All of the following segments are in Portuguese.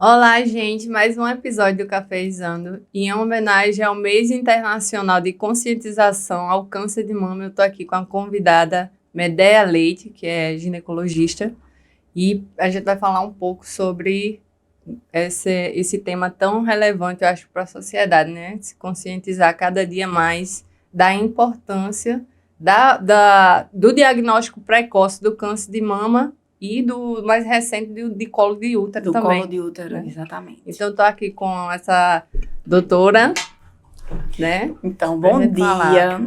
Olá, gente, mais um episódio do Cafeizando. E em homenagem ao Mês Internacional de Conscientização ao Câncer de Mama, eu estou aqui com a convidada Medea Leite, que é ginecologista, e a gente vai falar um pouco sobre esse tema tão relevante, eu acho, para a sociedade, né? Se conscientizar cada dia mais da importância do diagnóstico precoce do câncer de mama e do mais recente de colo de útero também. Do colo de útero, né? exatamente. Então, estou aqui com essa doutora, né? Então, bom dia.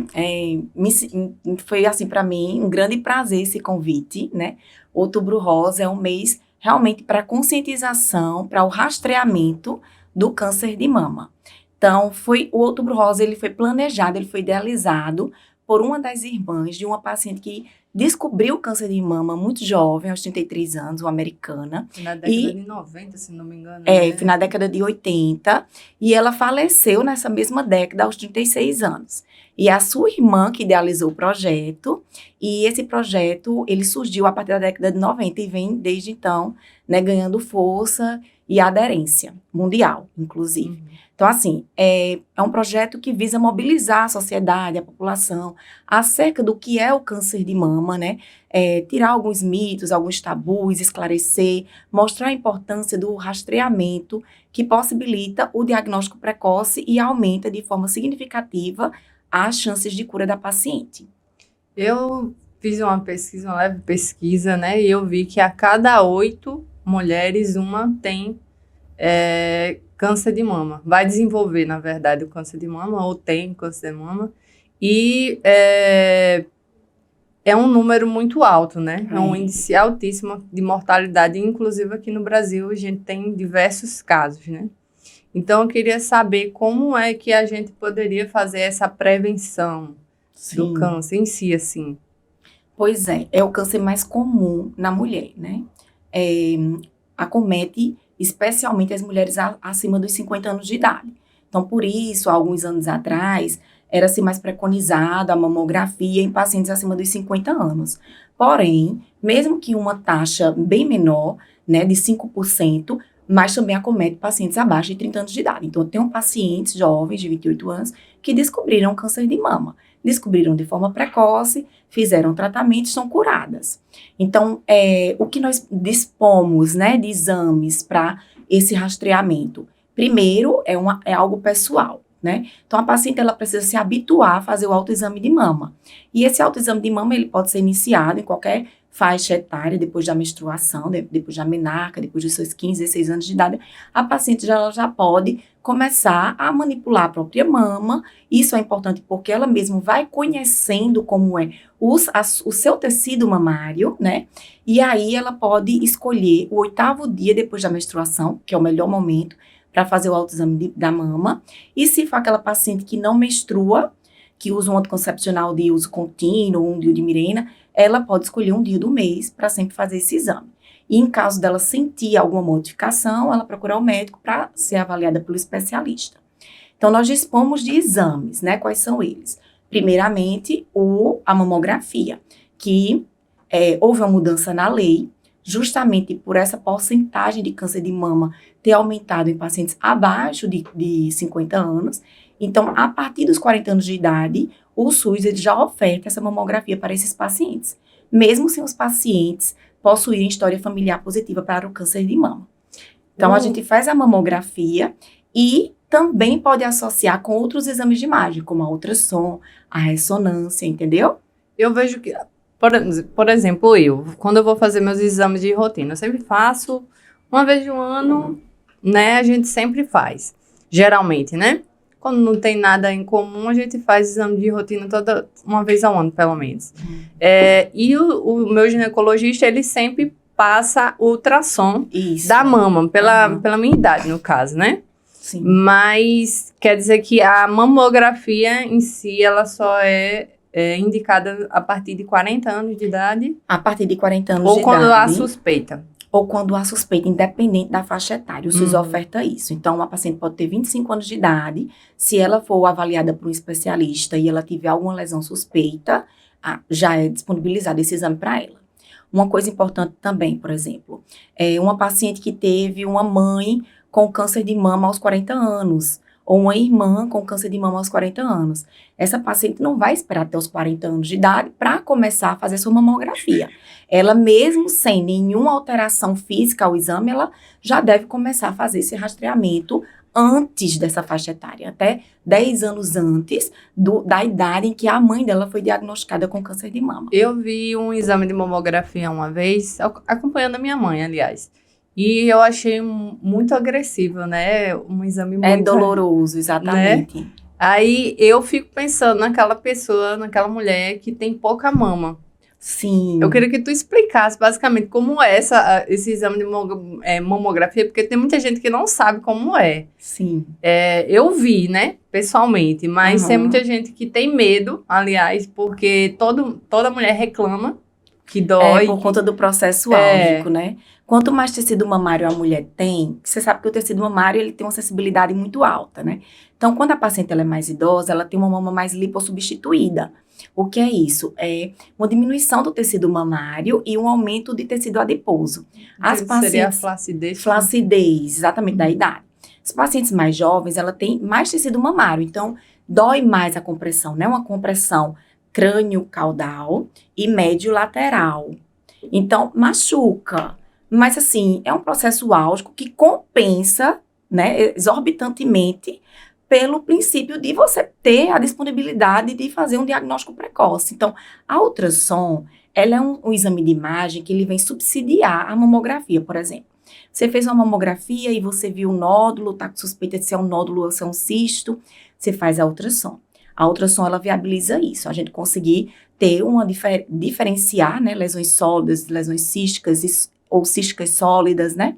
Foi, assim, para mim, um grande prazer esse convite, né? Outubro Rosa é um mês realmente para conscientização, para o rastreamento do câncer de mama. Então, o Outubro Rosa, ele foi planejado, ele foi idealizado por uma das irmãs de uma paciente que descobriu o câncer de mama muito jovem, aos 33 anos, uma americana. Na década de 90, se não me engano. Foi na década de 80, e ela faleceu nessa mesma década, aos 36 anos. E a sua irmã que idealizou o projeto, e esse projeto, ele surgiu a partir da década de 90 e vem, desde então, né, ganhando força e aderência mundial, inclusive. Uhum. Então, assim, é um projeto que visa mobilizar a sociedade, a população, acerca do que é o câncer de mama, né? Tirar alguns mitos, alguns tabus, esclarecer, mostrar a importância do rastreamento que possibilita o diagnóstico precoce e aumenta de forma significativa as chances de cura da paciente. Eu fiz uma leve pesquisa, né? E eu vi que a cada 8 mulheres, uma tem câncer de mama. Vai desenvolver, na verdade, o câncer de mama, ou tem câncer de mama. E é um número muito alto, né? É um índice altíssimo de mortalidade. Inclusive, aqui no Brasil, a gente tem diversos casos, né? Então, eu queria saber como é que a gente poderia fazer essa prevenção do câncer em si, assim. Pois é o câncer mais comum na mulher, né? Acomete especialmente as mulheres acima dos 50 anos de idade. Então, por isso, há alguns anos atrás, era-se mais preconizado a mamografia em pacientes acima dos 50 anos. Porém, mesmo que uma taxa bem menor, né, de 5%, mas também acomete pacientes abaixo de 30 anos de idade. Então, eu tenho pacientes jovens de 28 anos que descobriram câncer de mama. Descobriram de forma precoce, fizeram tratamento e estão curadas. Então, o que nós dispomos, né, de exames para esse rastreamento? Primeiro, é algo pessoal, né? Então, a paciente ela precisa se habituar a fazer o autoexame de mama. E esse autoexame de mama ele pode ser iniciado em qualquer faixa etária, depois da menstruação, depois da menarca, depois dos seus 15, 16 anos de idade, a paciente já pode começar a manipular a própria mama. Isso é importante porque ela mesma vai conhecendo como é o seu tecido mamário, né? E aí ela pode escolher o 8º dia depois da menstruação, que é o melhor momento para fazer o autoexame da mama. E se for aquela paciente que não menstrua, que usa um anticoncepcional de uso contínuo, um DIU de Mirena, ela pode escolher um dia do mês para sempre fazer esse exame. E em caso dela sentir alguma modificação, ela procurar o médico para ser avaliada pelo especialista. Então, nós dispomos de exames, né? Quais são eles? Primeiramente, a mamografia, que houve uma mudança na lei, justamente por essa porcentagem de câncer de mama ter aumentado em pacientes abaixo de 50 anos. Então, a partir dos 40 anos de idade, o SUS ele já oferta essa mamografia para esses pacientes, mesmo sem os pacientes possuírem história familiar positiva para o câncer de mama. Então, a gente faz a mamografia e também pode associar com outros exames de imagem, como a ultrassom, a ressonância, entendeu? Eu vejo que, por exemplo, quando eu vou fazer meus exames de rotina, eu sempre faço uma vez no ano, né? A gente sempre faz, geralmente, né? Quando não tem nada em comum, a gente faz exame de rotina uma vez ao ano, pelo menos. E o meu ginecologista, ele sempre passa o ultrassom da mama, pela minha idade, no caso, né? Sim. Mas quer dizer que a mamografia em si, ela só é indicada a partir de 40 anos de idade? A partir de 40 anos de idade. Ou quando há suspeita? Ou quando há suspeita, independente da faixa etária. O SUS oferta isso. Então, uma paciente pode ter 25 anos de idade, se ela for avaliada por um especialista e ela tiver alguma lesão suspeita, já é disponibilizado esse exame para ela. Uma coisa importante também, por exemplo, uma paciente que teve uma mãe com câncer de mama aos 40 anos, ou uma irmã com câncer de mama aos 40 anos. Essa paciente não vai esperar até os 40 anos de idade para começar a fazer sua mamografia. Ela, mesmo sem nenhuma alteração física ao exame, ela já deve começar a fazer esse rastreamento antes dessa faixa etária, até 10 anos antes da idade em que a mãe dela foi diagnosticada com câncer de mama. Eu vi um exame de mamografia uma vez, acompanhando a minha mãe, aliás. E eu achei muito agressivo, né? Um exame muito... É doloroso, exatamente. Né? Aí eu fico pensando naquela pessoa, naquela mulher que tem pouca mama. Sim. Eu queria que tu explicasse basicamente como é esse exame de mamografia, porque tem muita gente que não sabe como é. Sim. Eu vi, né, pessoalmente, mas tem muita gente que tem medo, aliás, porque toda mulher reclama que dói. Por conta do processo álgico, né? Quanto mais tecido mamário a mulher tem, você sabe que o tecido mamário ele tem uma sensibilidade muito alta, né? Então, quando a paciente ela é mais idosa, ela tem uma mama mais lipossubstituída. O que é isso? É uma diminuição do tecido mamário e um aumento de tecido adiposo. As pacientes... Seria a flacidez. Flacidez, exatamente, da idade. As pacientes mais jovens, ela tem mais tecido mamário, então dói mais a compressão, né? Uma compressão crânio-caudal e médio-lateral. Então, machuca. Mas, assim, é um processo álgico que compensa, né, exorbitantemente pelo princípio de você ter a disponibilidade de fazer um diagnóstico precoce. Então, a ultrassom, ela é um exame de imagem que ele vem subsidiar a mamografia, por exemplo. Você fez uma mamografia e você viu um nódulo, tá com suspeita de se é um nódulo ou se é um cisto, você faz a ultrassom. A ultrassom, ela viabiliza isso, a gente conseguir ter diferenciar, né, lesões sólidas, lesões císticas ou císticas sólidas, né?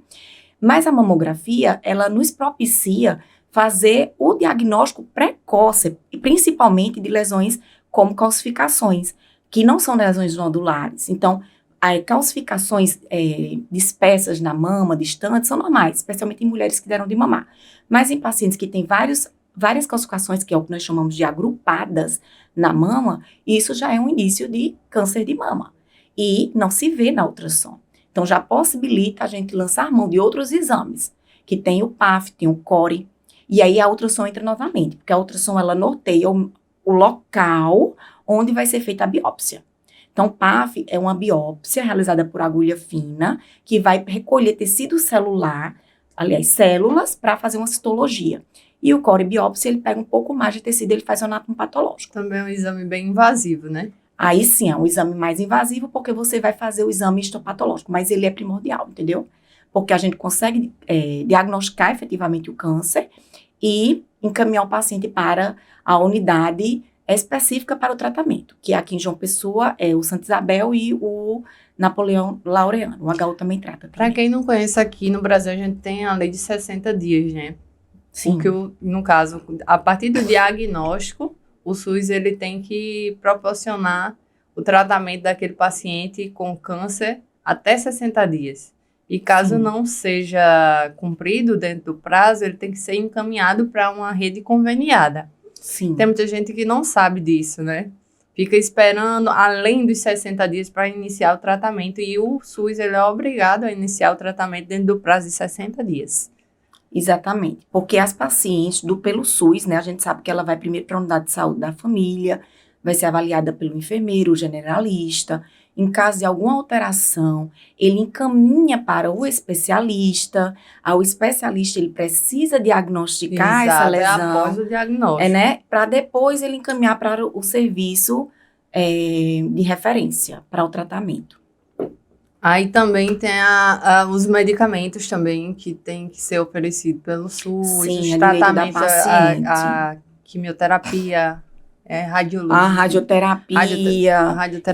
Mas a mamografia, ela nos propicia fazer o diagnóstico precoce, e principalmente de lesões como calcificações, que não são lesões nodulares. Então, calcificações dispersas na mama, distantes, são normais, especialmente em mulheres que deram de mamar. Mas em pacientes que têm várias calcificações, que é o que nós chamamos de agrupadas na mama, isso já é um indício de câncer de mama. E não se vê na ultrassom. Então, já possibilita a gente lançar mão de outros exames, que tem o PAF, tem o CORE, e aí a ultrassom entra novamente, porque a ultrassom, ela norteia o local onde vai ser feita a biópsia. Então, PAF é uma biópsia realizada por agulha fina, que vai recolher tecido celular, aliás, células, para fazer uma citologia. E o core biópsia, ele pega um pouco mais de tecido, ele faz um anátomo patológico. Também é um exame bem invasivo, né? Aí sim, é um exame mais invasivo, porque você vai fazer o exame histopatológico, mas ele é primordial, entendeu? Porque a gente consegue diagnosticar efetivamente o câncer e encaminhar o paciente para a unidade específica para o tratamento, que aqui em João Pessoa é o Santa Isabel e o Napoleão Laureano. O HU também trata. Para quem não conhece, aqui no Brasil a gente tem a lei de 60 dias, né? Sim. Porque, no caso, a partir do diagnóstico, o SUS ele tem que proporcionar o tratamento daquele paciente com câncer até 60 dias. E caso não seja cumprido dentro do prazo, ele tem que ser encaminhado para uma rede conveniada. Sim. Tem muita gente que não sabe disso, né? Fica esperando além dos 60 dias para iniciar o tratamento. E o SUS ele é obrigado a iniciar o tratamento dentro do prazo de 60 dias. Exatamente. Porque as pacientes pelo SUS, né? A gente sabe que ela vai primeiro para a unidade de saúde da família, vai ser avaliada pelo enfermeiro, o generalista. Em caso de alguma alteração, ele encaminha para o especialista. O especialista, ele precisa diagnosticar essa lesão. Após o diagnóstico. Né? Para depois ele encaminhar para o serviço de referência para o tratamento. Aí também tem os medicamentos também que tem que ser oferecido pelo SUS. Sim, os tratamentos, a quimioterapia, radiologia. A radioterapia,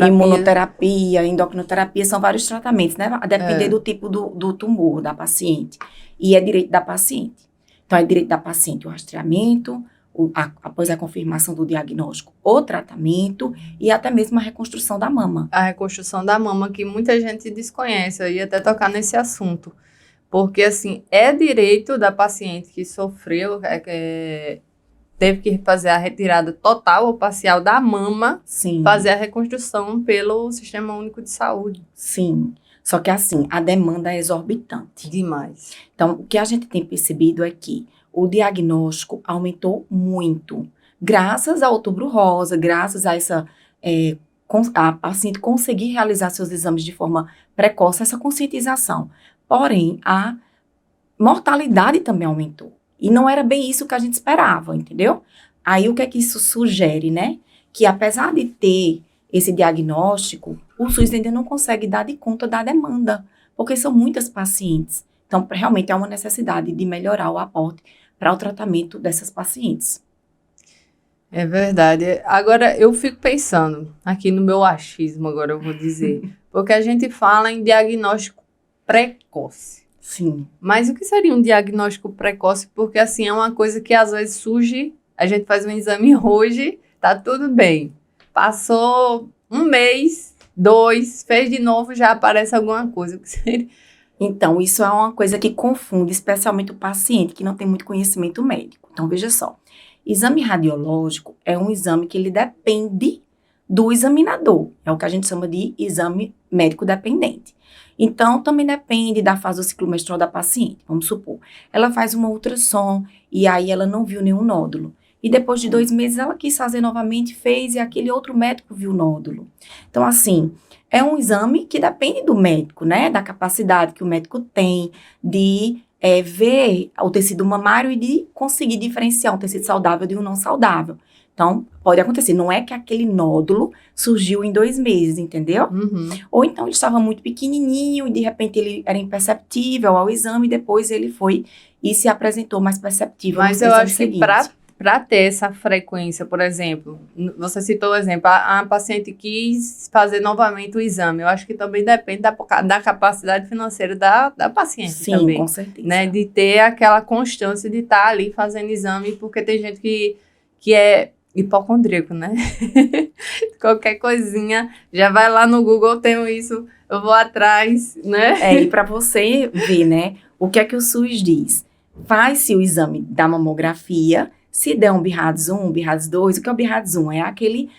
imunoterapia, endocrinoterapia, são vários tratamentos, né? A depender do tipo do tumor da paciente. E é direito da paciente. Então, é direito da paciente o rastreamento, após a confirmação do diagnóstico, o tratamento e até mesmo a reconstrução da mama. A reconstrução da mama, que muita gente desconhece, eu ia até tocar nesse assunto. Porque, assim, é direito da paciente que sofreu teve que fazer a retirada total ou parcial da mama, Sim. fazer a reconstrução pelo Sistema Único de Saúde. Sim. Só que assim, a demanda é exorbitante. Demais. Então, o que a gente tem percebido é que o diagnóstico aumentou muito. Graças ao Outubro Rosa, graças a essa a paciente conseguir realizar seus exames de forma precoce, essa conscientização. Porém, a mortalidade também aumentou. E não era bem isso que a gente esperava, entendeu? Aí, o que é que isso sugere, né? Que apesar de ter esse diagnóstico, o SUS ainda não consegue dar de conta da demanda, porque são muitas pacientes. Então, realmente, há uma necessidade de melhorar o aporte para o tratamento dessas pacientes. É verdade. Agora, eu fico pensando, aqui no meu achismo, agora eu vou dizer, porque a gente fala em diagnóstico precoce. Sim. Mas o que seria um diagnóstico precoce? Porque, assim, é uma coisa que às vezes surge, a gente faz um exame hoje, tá tudo bem. Passou um mês, 2, fez de novo, já aparece alguma coisa. O que seria? Então, isso é uma coisa que confunde, especialmente o paciente que não tem muito conhecimento médico. Então, veja só. Exame radiológico é um exame que ele depende do examinador. É o que a gente chama de exame médico dependente. Então, também depende da fase do ciclo menstrual da paciente. Vamos supor, ela faz uma ultrassom e aí ela não viu nenhum nódulo. E depois de 2 meses ela quis fazer novamente, fez e aquele outro médico viu o nódulo. Então, assim, é um exame que depende do médico, né? Da capacidade que o médico tem de ver o tecido mamário e de conseguir diferenciar um tecido saudável de um não saudável. Então, pode acontecer. Não é que aquele nódulo surgiu em 2 meses, entendeu? Uhum. Ou então ele estava muito pequenininho e de repente ele era imperceptível ao exame e depois ele foi e se apresentou mais perceptível. Mas eu acho que para ter essa frequência, por exemplo, você citou o exemplo, a paciente quis fazer novamente o exame. Eu acho que também depende da capacidade financeira da paciente. Sim, também, com certeza. Né? De ter aquela constância de estar ali fazendo exame, porque tem gente que é hipocondríaco, né? Qualquer coisinha, já vai lá no Google, tenho isso, eu vou atrás, né? E para você ver, né, o que é que o SUS diz? Faz-se o exame da mamografia, se der um BIRADS 1, BIRADS 2, o que é o BIRADS 1? É aquele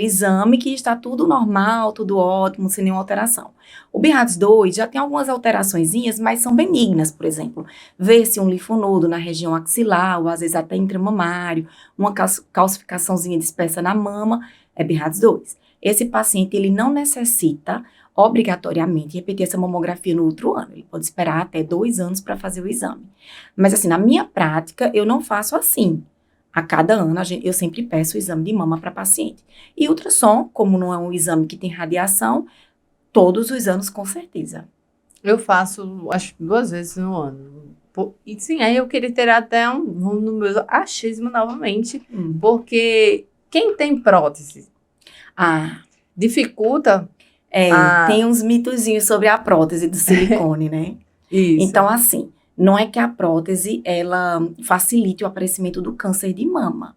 exame que está tudo normal, tudo ótimo, sem nenhuma alteração. O BIRADS 2 já tem algumas alteraçõezinhas, mas são benignas, por exemplo. Vê-se um linfonodo na região axilar, ou às vezes até intramamário, uma calcificaçãozinha dispersa na mama, é BIRADS 2. Esse paciente, ele não necessita obrigatoriamente repetir essa mamografia no outro ano. Ele pode esperar até 2 anos para fazer o exame. Mas assim, na minha prática, eu não faço assim. A cada ano, eu sempre peço o exame de mama para paciente. E ultrassom, como não é um exame que tem radiação, todos os anos, com certeza. Eu faço, acho, 2 vezes no ano. E sim, aí eu queria ter até no meu achismo novamente, porque quem tem prótese dificulta. Tem uns mitozinhos sobre a prótese do silicone, né? Isso. Então, assim, não é que a prótese, ela facilite o aparecimento do câncer de mama.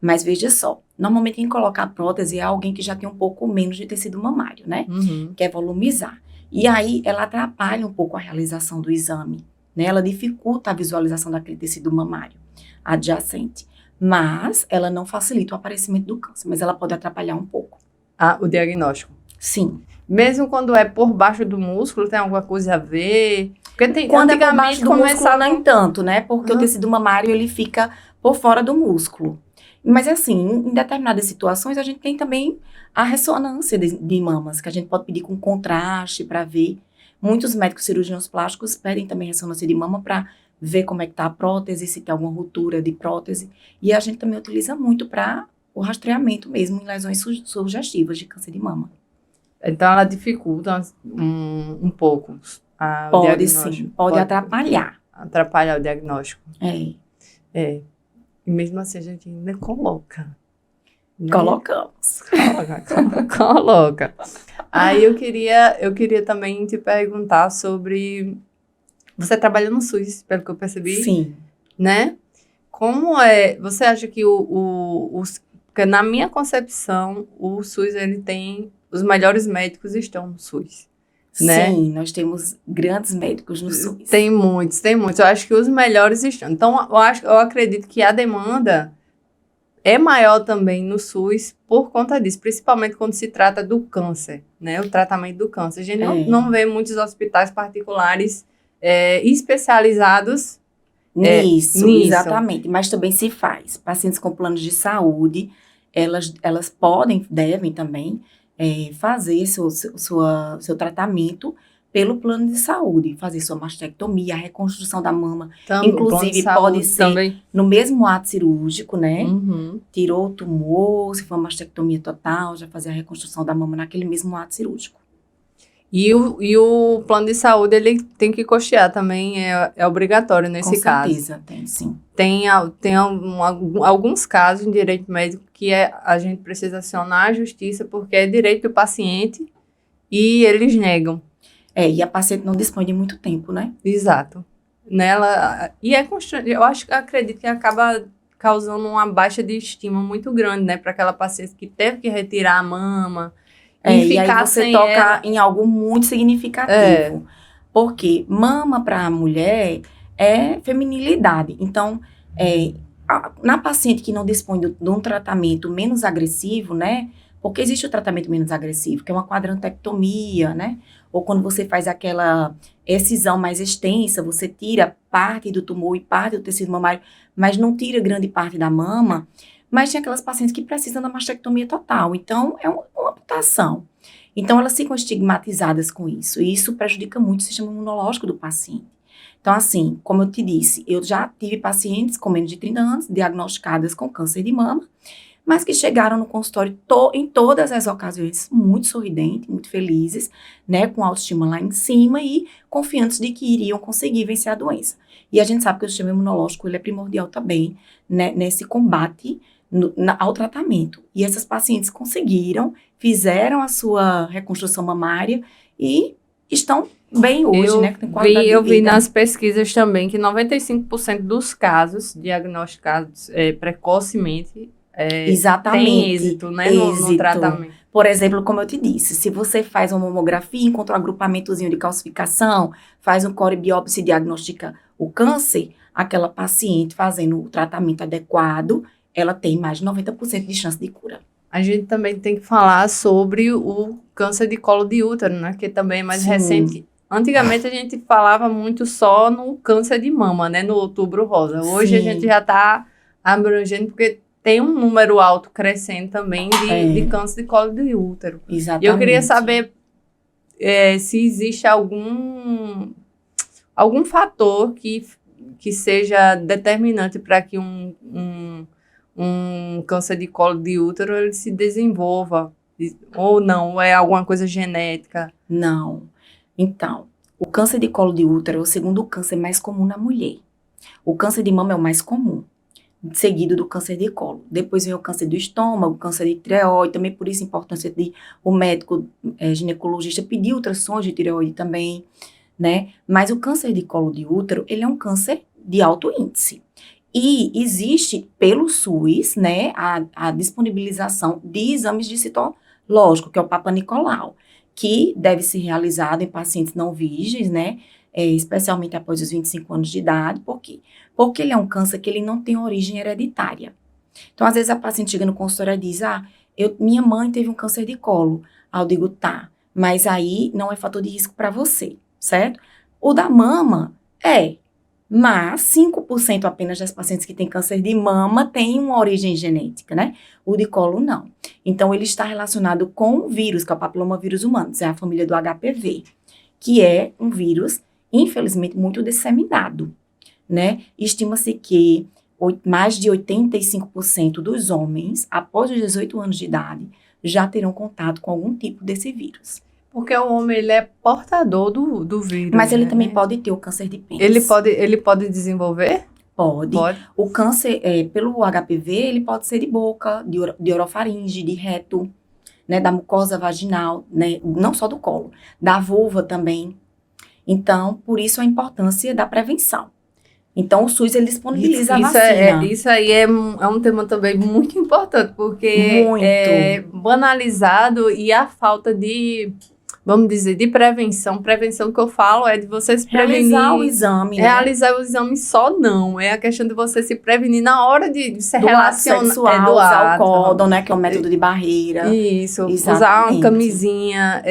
Mas veja só, normalmente quem coloca a prótese é alguém que já tem um pouco menos de tecido mamário, né? Uhum. Quer volumizar. E aí, ela atrapalha um pouco a realização do exame, né? Ela dificulta a visualização daquele tecido mamário adjacente. Mas ela não facilita o aparecimento do câncer, mas ela pode atrapalhar um pouco. O diagnóstico. Sim. Mesmo quando é por baixo do músculo, tem alguma coisa a ver? Porque quando é por baixo do músculo, nem tanto, né? Porque o tecido mamário, ele fica por fora do músculo. Mas assim, em determinadas situações, a gente tem também a ressonância de mamas, que a gente pode pedir com contraste para ver. Muitos médicos cirurgiões plásticos pedem também ressonância de mama para ver como é que tá a prótese, se tem alguma ruptura de prótese. E a gente também utiliza muito para o rastreamento mesmo em lesões sugestivas de câncer de mama. Então, ela dificulta um pouco o pode diagnóstico. Sim, pode atrapalhar. Atrapalhar o diagnóstico. É. E mesmo assim, a gente ainda coloca. Né? Colocamos. Coloca. Aí eu queria também te perguntar sobre... Você trabalha no SUS, pelo que eu percebi? Sim. Né? Como é... Você acha que porque na minha concepção, o SUS, ele tem... Os melhores médicos estão no SUS, né? Sim, nós temos grandes médicos no SUS. Tem muitos. Eu acho que os melhores estão. Então, eu acredito que a demanda é maior também no SUS por conta disso, principalmente quando se trata do câncer, né? O tratamento do câncer. A gente não vê muitos hospitais particulares especializados nisso, nisso. Exatamente. Mas também se faz. Pacientes com planos de saúde, elas podem, devem também fazer seu tratamento pelo plano de saúde, fazer sua mastectomia, a reconstrução da mama. Inclusive, pode ser também no mesmo ato cirúrgico, né? Tirou o tumor, se for uma mastectomia total, já fazer a reconstrução da mama naquele mesmo ato cirúrgico. E o plano de saúde, ele tem que custear também, é obrigatório nesse caso. Com certeza, tem sim. Tem alguns casos em direito médico que a gente precisa acionar a justiça porque é direito do paciente e eles negam. E a paciente não dispõe de muito tempo, né? Exato. E eu acredito que acaba causando uma baixa de estima muito grande, né? Para aquela paciente que teve que retirar a mama. E aí você toca em algo muito significativo. Porque mama para a mulher é feminilidade. Então, na paciente que não dispõe de um tratamento menos agressivo, né? Porque existe o tratamento menos agressivo, que é uma quadrantectomia, né? Ou quando você faz aquela excisão mais extensa, você tira parte do tumor e parte do tecido mamário, mas não tira grande parte da mama. Mas tem aquelas pacientes que precisam da mastectomia total. Então, é uma amputação. Então, elas ficam estigmatizadas com isso. E isso prejudica muito o sistema imunológico do paciente. Então, assim, como eu te disse, eu já tive pacientes com menos de 30 anos, diagnosticadas com câncer de mama, mas que chegaram no consultório em todas as ocasiões muito sorridentes, muito felizes, né, com autoestima lá em cima e confiantes de que iriam conseguir vencer a doença. E a gente sabe que o sistema imunológico ele é primordial também, né, nesse combate ao tratamento. E essas pacientes conseguiram, fizeram a sua reconstrução mamária e estão bem hoje, né? Com qualidade de vida. Eu vi nas pesquisas também que 95% dos casos diagnosticados precocemente tem êxito, né, no tratamento. Por exemplo, como eu te disse, se você faz uma mamografia, encontra um agrupamentozinho de calcificação, faz um core biópsia e diagnostica o câncer, aquela paciente fazendo o tratamento adequado, ela tem mais de 90% de chance de cura. A gente também tem que falar sobre o câncer de colo de útero, né, que também é mais recente. Antigamente a gente falava muito só no câncer de mama, né, no Outubro Rosa. Hoje a gente já está abrangendo, porque tem um número alto crescendo também de câncer de colo de útero. Exatamente. E eu queria saber se existe algum fator que seja determinante para que um câncer de colo de útero ele se desenvolva, ou não, ou é alguma coisa genética? Não. Então, o câncer de colo de útero é o segundo câncer mais comum na mulher. O câncer de mama é o mais comum, seguido do câncer de colo. Depois vem o câncer do estômago, o câncer de tireoide, também por isso a importância de o médico ginecologista pedir ultrassons de tireoide também, né? Mas o câncer de colo de útero, ele é um câncer de alto índice. E existe pelo SUS, né, a disponibilização de exames de citológico, que é o Papa Nicolau, que deve ser realizado em pacientes não virgens, né, especialmente após os 25 anos de idade. Por quê? Porque ele é um câncer que ele não tem origem hereditária. Então, às vezes a paciente chega no consultório e diz, minha mãe teve um câncer de colo. Aí eu digo, tá, mas aí não é fator de risco para você, certo? O da mama mas 5% apenas das pacientes que têm câncer de mama têm uma origem genética, né? O de colo não. Então, ele está relacionado com o vírus, que é o papilomavírus humano, é a família do HPV, que é um vírus, infelizmente, muito disseminado, né? Estima-se que mais de 85% dos homens, após os 18 anos de idade, já terão contato com algum tipo desse vírus. Porque o homem, ele é portador do vírus. Mas ele também pode ter o câncer de pênis. Ele pode desenvolver? Pode. O câncer, pelo HPV, ele pode ser de boca, de orofaringe, de reto, né, da mucosa vaginal, né, não só do colo, da vulva também. Então, por isso a importância da prevenção. Então, o SUS, ele disponibiliza a vacina. Isso aí é um tema também muito importante, porque é banalizado e a falta de vamos dizer, de prevenção. Prevenção que eu falo é de você se prevenir. Realizar o exame, né? Realizar o exame só não. É a questão de você se prevenir na hora de se Do ato relacionar. sexual, do usar ato. o códon, né? Que é um método de barreira. Isso. Usar Exatamente. uma camisinha.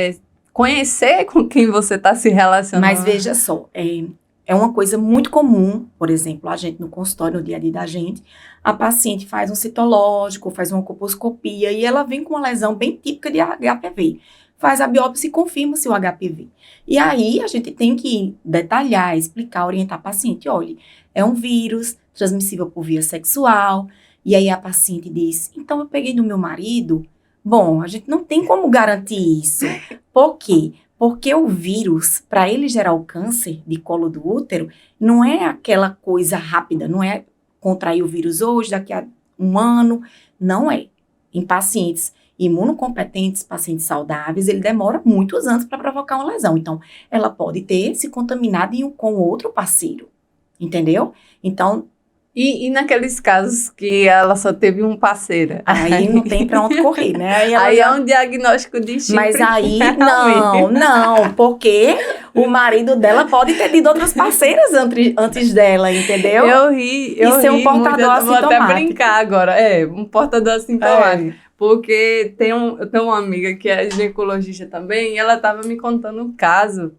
Conhecer com quem você está se relacionando. Mas veja só, é uma coisa muito comum, por exemplo, a gente no consultório, no dia a dia da gente, a paciente faz um citológico, faz uma colposcopia e ela vem com uma lesão bem típica de HPV. Faz a biópsia e confirma-se o HPV. E aí a gente tem que detalhar, explicar, orientar a paciente. Olha, é um vírus transmissível por via sexual. E aí a paciente diz, então eu peguei do meu marido. Bom, a gente não tem como garantir isso. Por quê? Porque o vírus, para ele gerar o câncer de colo do útero, não é aquela coisa rápida, não é contrair o vírus hoje, daqui a um ano, não é. Em pacientes imunocompetentes, pacientes saudáveis, ele demora muitos anos para provocar uma lesão. Então, ela pode ter se contaminado com outro parceiro, entendeu? Então, E naqueles casos que ela só teve um parceiro? aí não tem pra onde correr, né? Aí é um diagnóstico de chifre. Mas aí, não, porque o marido dela pode ter tido outras parceiras antes dela, entendeu? Eu ri. E ser um portador muito, vou até assintomático. brincar agora. Um portador assintomático. Porque eu tenho uma amiga que é ginecologista também, e ela estava me contando um caso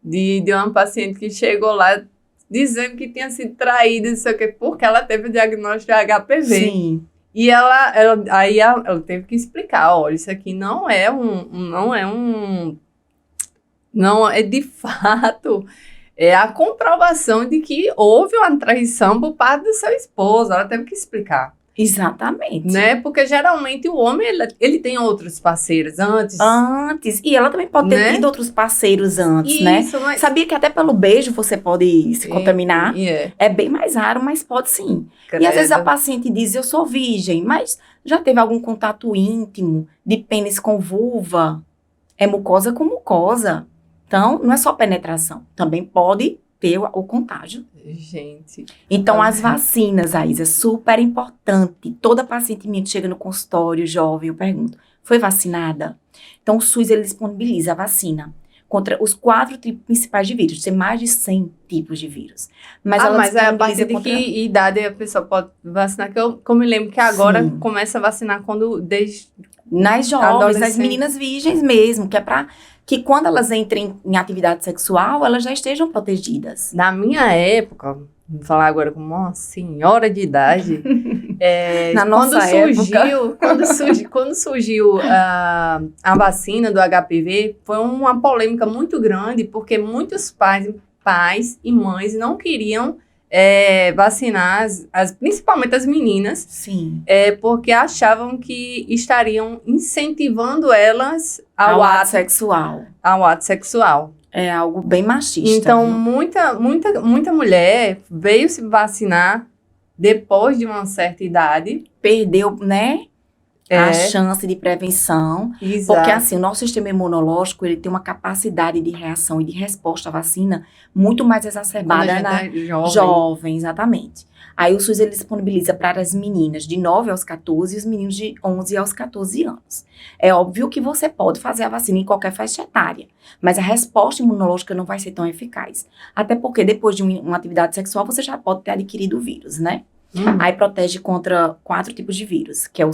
de uma paciente que chegou lá dizendo que tinha sido traída, não sei o quê, porque ela teve o diagnóstico de HPV. Sim. E ela teve que explicar, olha, isso aqui não é de fato, é a comprovação de que houve uma traição por parte do seu esposo. Ela teve que explicar. Exatamente. Né? Porque geralmente o homem, ele tem outros parceiros antes. E ela também pode ter tido outros parceiros antes, né? Mas... Sabia que até pelo beijo você pode se contaminar? É bem mais raro, mas pode sim. Credo. E às vezes a paciente diz, eu sou virgem, mas já teve algum contato íntimo de pênis com vulva? É mucosa com mucosa. Então, não é só penetração. Também pode ter o contágio. Gente. Então, as vacinas, Aisa, é super importante. Toda paciente minha que chega no consultório, jovem, eu pergunto, foi vacinada? Então, o SUS, ele disponibiliza a vacina contra os 4 tipos principais de vírus. Tem mais de 100 tipos de vírus. Mas é a partir de que idade a pessoa pode vacinar? Que eu me lembro que agora começa a vacinar nas jovens, nas meninas virgens mesmo, que é para que quando elas entrem em atividade sexual, elas já estejam protegidas. Na minha época, vou falar agora como uma senhora de idade, quando surgiu a vacina do HPV, foi uma polêmica muito grande, porque muitos pais e mães não queriam vacinar, principalmente as meninas, sim, porque achavam que estariam incentivando elas ao ato sexual. Ao ato sexual. É algo bem machista. Então, muita mulher veio se vacinar depois de uma certa idade. Perdeu, né? A chance de prevenção. Exato. Porque, assim, o nosso sistema imunológico, ele tem uma capacidade de reação e de resposta à vacina muito mais exacerbada na jovem, exatamente. Aí o SUS, ele disponibiliza para as meninas de 9 aos 14 e os meninos de 11 aos 14 anos. É óbvio que você pode fazer a vacina em qualquer faixa etária, mas a resposta imunológica não vai ser tão eficaz. Até porque depois de uma atividade sexual, você já pode ter adquirido o vírus, né? Aí protege contra 4 tipos de vírus, que é o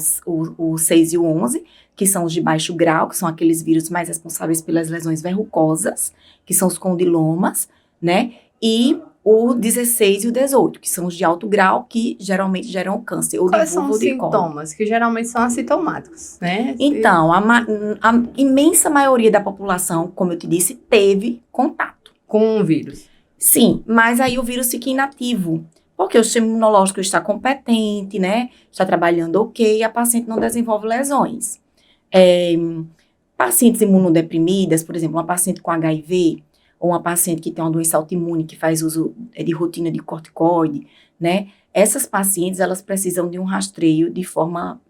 6 e o 11, que são os de baixo grau, que são aqueles vírus mais responsáveis pelas lesões verrucosas, que são os condilomas, né? E o 16 e o 18, que são os de alto grau, que geralmente geram câncer. Quais são os sintomas? Que geralmente são assintomáticos, né? Então, a imensa maioria da população, como eu te disse, teve contato com o vírus. Sim, mas aí o vírus fica inativo. Porque o sistema imunológico está competente, né? Está trabalhando ok, e a paciente não desenvolve lesões. Pacientes imunodeprimidas, por exemplo, uma paciente com HIV, ou uma paciente que tem uma doença autoimune, que faz uso de rotina de corticoide, né? Essas pacientes, elas precisam de um rastreio de forma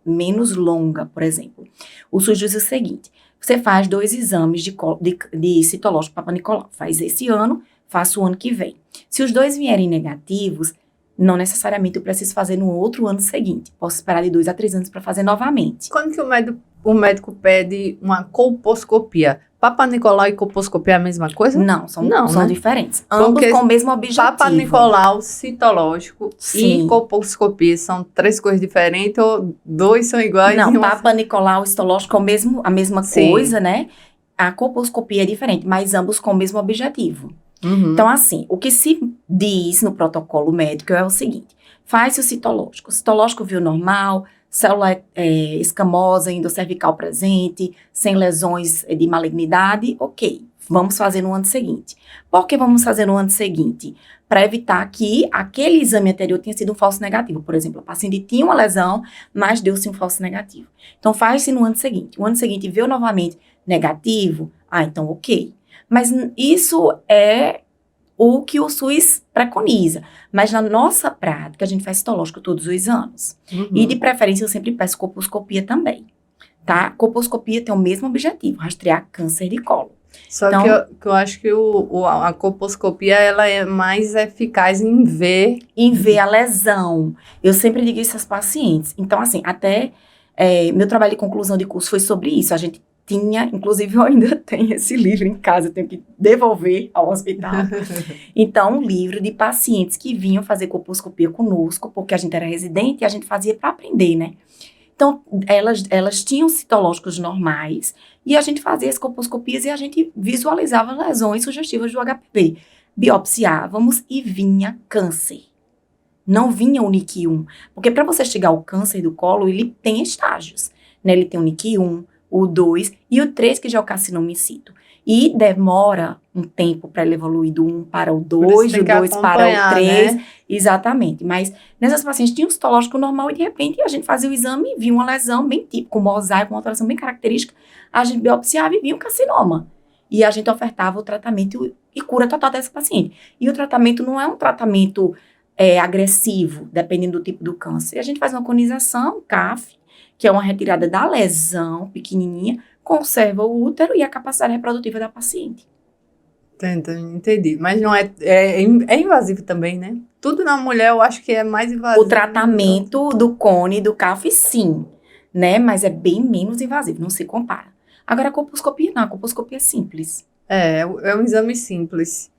menos longa, por exemplo. O SUS diz o seguinte, você faz 2 exames de citológico Papa Nicolau, faz esse ano, faço o ano que vem. Se os 2 vierem negativos, não necessariamente eu preciso fazer no outro ano seguinte. Posso esperar de 2 a 3 anos para fazer novamente. Quando que o médico o médico pede uma colposcopia. Papa Nicolau e colposcopia é a mesma coisa? Não, são né? diferentes. Ambos Porque com o mesmo objetivo. Papa Nicolau, citológico Sim. e colposcopia são 3 coisas diferentes ou 2 são iguais? Não, Papa Nicolau e histológico é a mesma Sim. coisa, né? A colposcopia é diferente, mas ambos com o mesmo objetivo. Uhum. Então, assim, o que se diz no protocolo médico é o seguinte: faz o citológico. O citológico viu normal, célula escamosa, endocervical presente, sem lesões de malignidade, ok. Vamos fazer no ano seguinte. Por que vamos fazer no ano seguinte? Para evitar que aquele exame anterior tenha sido um falso negativo. Por exemplo, a paciente tinha uma lesão, mas deu-se um falso negativo. Então, faz-se no ano seguinte. O ano seguinte viu novamente negativo, então ok. Mas isso é o que o SUS preconiza. Mas na nossa prática, a gente faz citológico todos os anos. Uhum. E de preferência, eu sempre peço colposcopia também. Tá? Colposcopia tem o mesmo objetivo, rastrear câncer de colo. Só Então, que eu acho que a colposcopia ela é mais eficaz em ver. em ver a lesão. Eu sempre digo isso aos pacientes. Então, assim, até meu trabalho de conclusão de curso foi sobre isso. A gente tinha, inclusive eu ainda tenho esse livro em casa, eu tenho que devolver ao hospital. Então, um livro de pacientes que vinham fazer colposcopia conosco, porque a gente era residente e a gente fazia para aprender, né? Então, elas tinham citológicos normais e a gente fazia as colposcopias e a gente visualizava lesões sugestivas do HPV. Biopsiávamos e vinha câncer. Não vinha o NIC1. Porque para você chegar ao câncer do colo, ele tem estágios, né? Ele tem o NIC1, o 2 e o 3, que já é o carcinoma in situ. E demora um tempo para ele evoluir do 1 para o 2, do 2 para o 3. Né? Exatamente. Mas nessas pacientes tinha um citológico normal e de repente a gente fazia o exame e via uma lesão bem típica, um mosaico, uma alteração bem característica. A gente biopsiava e via um carcinoma. E a gente ofertava o tratamento e cura total dessa paciente. E o tratamento não é um tratamento agressivo, dependendo do tipo do câncer. A gente faz uma conização, CAF, que é uma retirada da lesão pequenininha, conserva o útero e a capacidade reprodutiva da paciente. Entendi. Mas não é invasivo também, né? Tudo na mulher eu acho que é mais invasivo. O tratamento do cone e do CAF, sim, né? Mas é bem menos invasivo, não se compara. Agora a colposcopia não, a colposcopia é simples. É um exame simples.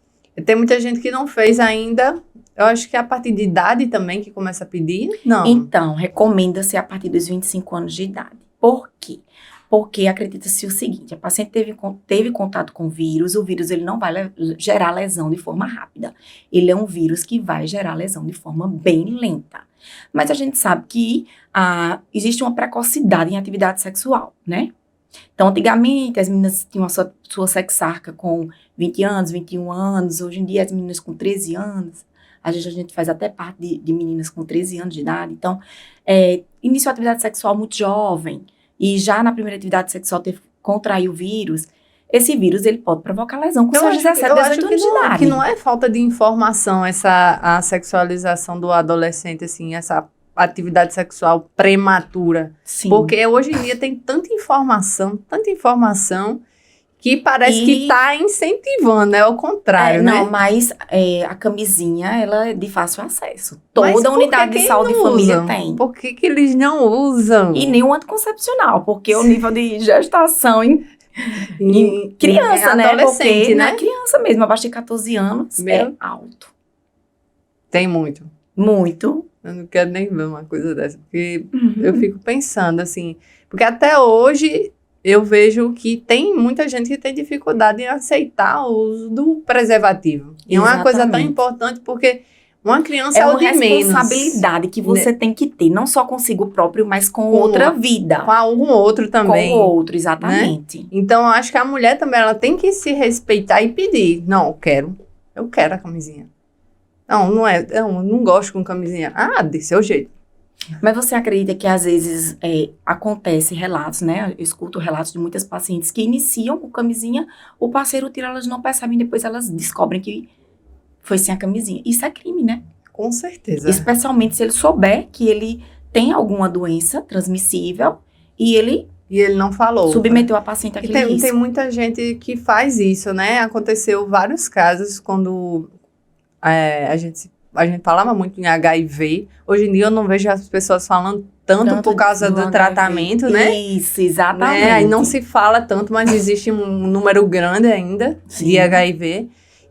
Tem muita gente que não fez ainda. Eu acho que é a partir de idade também que começa a pedir, não? Então, recomenda-se a partir dos 25 anos de idade. Por quê? Porque acredita-se o seguinte, a paciente teve contato com o vírus ele não vai gerar lesão de forma rápida. Ele é um vírus que vai gerar lesão de forma bem lenta. Mas a gente sabe que existe uma precocidade em atividade sexual, né? Então, antigamente, as meninas tinham a sua sexarca com 20 anos, 21 anos. Hoje em dia, as meninas com 13 anos. Às vezes, a gente faz até parte de meninas com 13 anos de idade. Então, iniciou a atividade sexual muito jovem. E já na primeira atividade sexual contraiu o vírus. Esse vírus, ele pode provocar lesão com seus 17, 18 anos de idade. Que não é falta de informação a sexualização do adolescente, assim, essa atividade sexual prematura. Sim. Porque hoje em dia tem tanta informação, que parece que está incentivando, é o contrário, né? Não, mas a camisinha, ela é de fácil acesso. Toda unidade de saúde de família tem. Por que eles não usam? E nem o anticoncepcional, porque o nível de gestação em criança, né? Adolescente, porque, né? Na criança mesmo, abaixo de 14 anos, é alto. Tem muito. Muito. Eu não quero nem ver uma coisa dessa, porque eu fico pensando assim, porque até hoje eu vejo que tem muita gente que tem dificuldade em aceitar o uso do preservativo. E é uma coisa tão importante, porque uma criança é o de menos. É uma responsabilidade que você tem que ter, não só consigo próprio, mas com outra vida. Com algum outro também. Com o outro, exatamente. Né? Então, eu acho que a mulher também, ela tem que se respeitar e pedir. Não, eu quero a camisinha. Não, eu não gosto com camisinha. De seu jeito. Mas você acredita que às vezes acontece relatos, né? Eu escuto relatos de muitas pacientes que iniciam com camisinha, o parceiro tira, elas não percebem, depois elas descobrem que foi sem a camisinha. Isso é crime, né? Com certeza. Especialmente se ele souber que ele tem alguma doença transmissível e ele não falou. Submeteu a paciente àquele risco. Tem muita gente que faz isso, né? Aconteceu vários casos quando a gente falava muito em HIV. Hoje em dia eu não vejo as pessoas falando tanto por causa do tratamento, né? Isso, exatamente. Né? Aí não se fala tanto, mas existe um número grande ainda de HIV.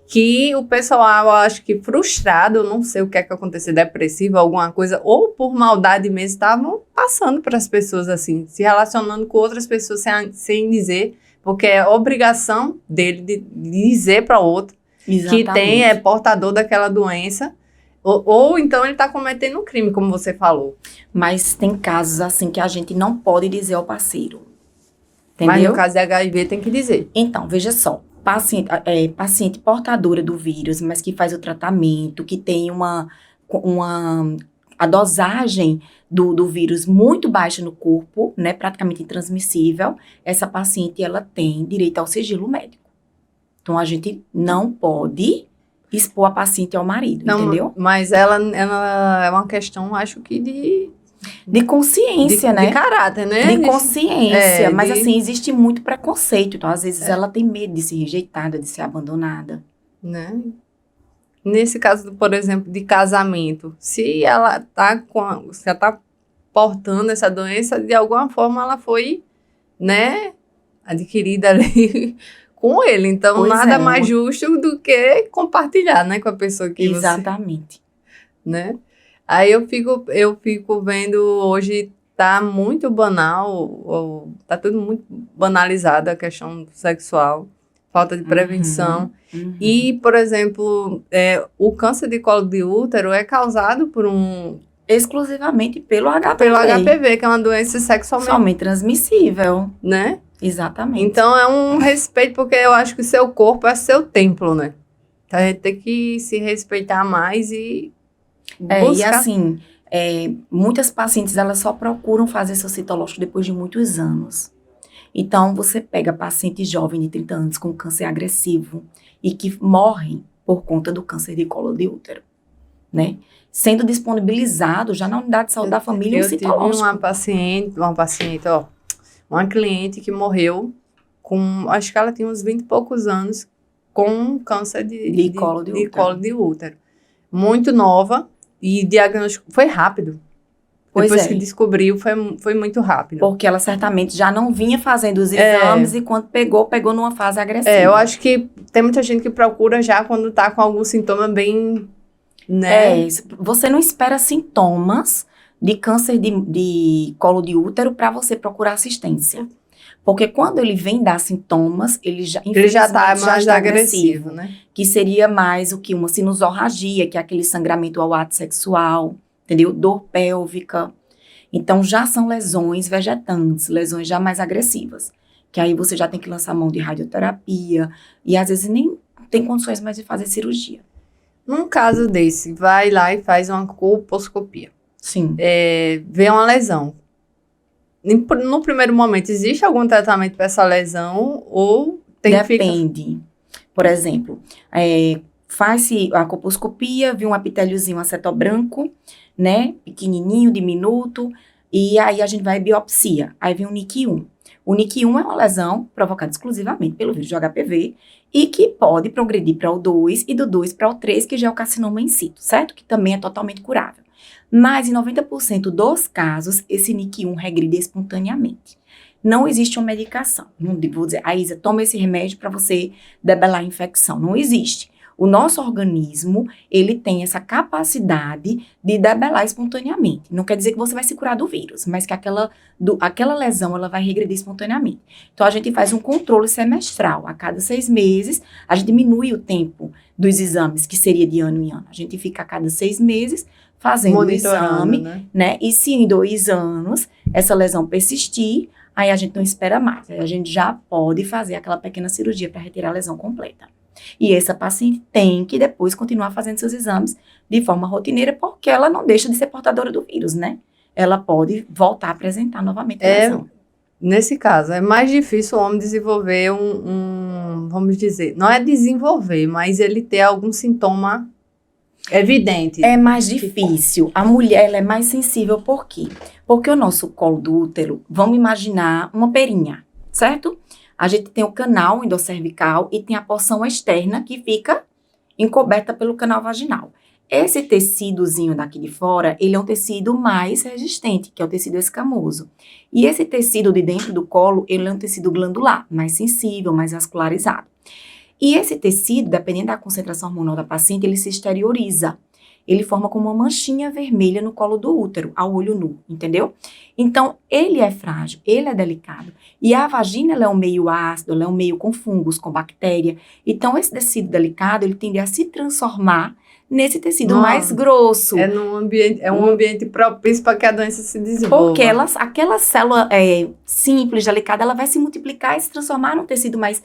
Que o pessoal, eu acho que frustrado, não sei o que é que aconteceu, depressivo, alguma coisa, ou por maldade mesmo, estavam passando para as pessoas assim, se relacionando com outras pessoas sem dizer, porque é obrigação dele de dizer para outro que é portador daquela doença, ou então ele está cometendo um crime, como você falou. Mas tem casos assim que a gente não pode dizer ao parceiro. Entendeu? Mas no caso de HIV tem que dizer. Então, veja só. Paciente portadora do vírus, mas que faz o tratamento, que tem a dosagem do vírus muito baixa no corpo, né, praticamente intransmissível, essa paciente, ela tem direito ao sigilo médico. Então, a gente não pode expor a paciente ao marido, não, entendeu? Mas ela é uma questão, acho que de consciência, né? De caráter, né? De consciência. Mas, assim, existe muito preconceito. Então, às vezes, ela tem medo de ser rejeitada, de ser abandonada. Né? Nesse caso, por exemplo, de casamento, se ela tá portando essa doença, de alguma forma ela foi, né, adquirida ali com ele. Então, nada mais justo do que compartilhar, né, com a pessoa que exatamente. Você... Né? Aí eu fico vendo, hoje tá muito banal, tá tudo muito banalizado a questão sexual, falta de prevenção. E, por exemplo, o câncer de colo de útero é causado por exclusivamente pelo HPV. Pelo HPV, que é uma doença sexualmente transmissível. Né? Exatamente. Então, é um respeito, porque eu acho que o seu corpo é seu templo, né? Então, a gente tem que se respeitar mais e e assim, muitas pacientes, elas só procuram fazer seu citológico depois de muitos anos. Então, você pega paciente jovem de 30 anos com câncer agressivo e que morrem por conta do câncer de colo de útero, né? Sendo disponibilizado já na unidade de saúde da família um citológico. Eu tive uma cliente que morreu com, acho que ela tinha uns 20 e poucos anos, com câncer de colo de útero. Muito nova. E diagnóstico foi rápido. Depois que descobriu, foi muito rápido. Porque ela certamente já não vinha fazendo os exames e quando pegou numa fase agressiva. Eu acho que tem muita gente que procura já quando tá com algum sintoma bem, né? Você não espera sintomas de câncer de colo de útero para você procurar assistência. Porque quando ele vem dar sintomas, ele já tá mais agressivo, né? Que seria mais uma sinusorragia, que é aquele sangramento ao ato sexual, entendeu? Dor pélvica. Então, já são lesões vegetantes, lesões já mais agressivas. Que aí você já tem que lançar mão de radioterapia e às vezes nem tem condições mais de fazer cirurgia. Num caso desse, vai lá e faz uma colposcopia. Sim. Vê uma lesão. No primeiro momento, existe algum tratamento para essa lesão ou Depende. Por exemplo, faz-se a colposcopia, viu um epitéliozinho acetobranco, né, pequenininho, diminuto, e aí a gente vai biopsia. Aí vem o NIC1. O NIC1 é uma lesão provocada exclusivamente pelo vírus de HPV e que pode progredir para o 2 e do 2 para o 3, que já é o carcinoma in situ, certo? Que também é totalmente curável. Mas em 90% dos casos, esse NIC1 regride espontaneamente. Não existe uma medicação. Não vou dizer, Isa, toma esse remédio para você debelar a infecção. Não existe. O nosso organismo, ele tem essa capacidade de debelar espontaneamente. Não quer dizer que você vai se curar do vírus, mas que aquela lesão, ela vai regredir espontaneamente. Então, a gente faz um controle semestral. A cada 6 meses, a gente diminui o tempo dos exames, que seria de ano em ano. A gente fica a cada 6 meses fazendo o exame, né? E se em 2 anos essa lesão persistir, aí a gente não espera mais. Aí a gente já pode fazer aquela pequena cirurgia para retirar a lesão completa. E essa paciente tem que depois continuar fazendo seus exames de forma rotineira, porque ela não deixa de ser portadora do vírus, né? Ela pode voltar a apresentar novamente a lesão. Nesse caso, é mais difícil o homem desenvolver vamos dizer, não é desenvolver, mas ele ter algum sintoma evidente. É mais difícil. A mulher, ela é mais sensível, por quê? Porque o nosso colo do útero, vamos imaginar uma perinha, certo? A gente tem o canal endoscervical e tem a porção externa que fica encoberta pelo canal vaginal. Esse tecidozinho daqui de fora, ele é um tecido mais resistente, que é o tecido escamoso. E esse tecido de dentro do colo, ele é um tecido glandular, mais sensível, mais vascularizado. E esse tecido, dependendo da concentração hormonal da paciente, ele se exterioriza. Ele forma como uma manchinha vermelha no colo do útero, ao olho nu, entendeu? Então, ele é frágil, ele é delicado. E a vagina, ela é um meio ácido, ela é um meio com fungos, com bactéria. Então, esse tecido delicado, ele tende a se transformar nesse tecido mais grosso. É um ambiente propício para que a doença se desenvolva. Porque aquela célula simples, delicada, ela vai se multiplicar e se transformar num tecido mais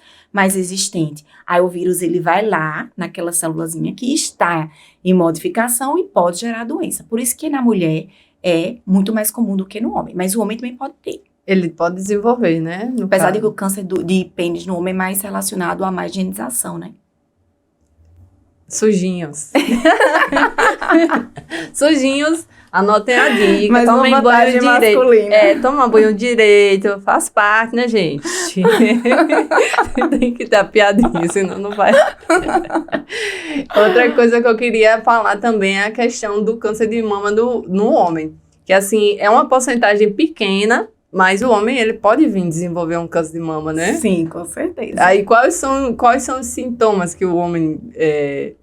resistente. Aí o vírus, ele vai lá, naquela célulazinha que está em modificação e pode gerar doença. Por isso que na mulher é muito mais comum do que no homem. Mas o homem também pode ter. Ele pode desenvolver, né? Apesar de que o câncer de pênis no homem é mais relacionado à má higienização, né? Sujinhos. Sujinhos, anotem a dica. Mas tomem uma banho vantagem direito. masculina. Toma banho direito. Faz parte, né, gente? Tem que dar piadinha, senão não vai. Outra coisa que eu queria falar também é a questão do câncer de mama no homem. Que, assim, é uma porcentagem pequena, mas o homem, ele pode vir desenvolver um câncer de mama, né? Sim, com certeza. Aí, quais são os sintomas que o homem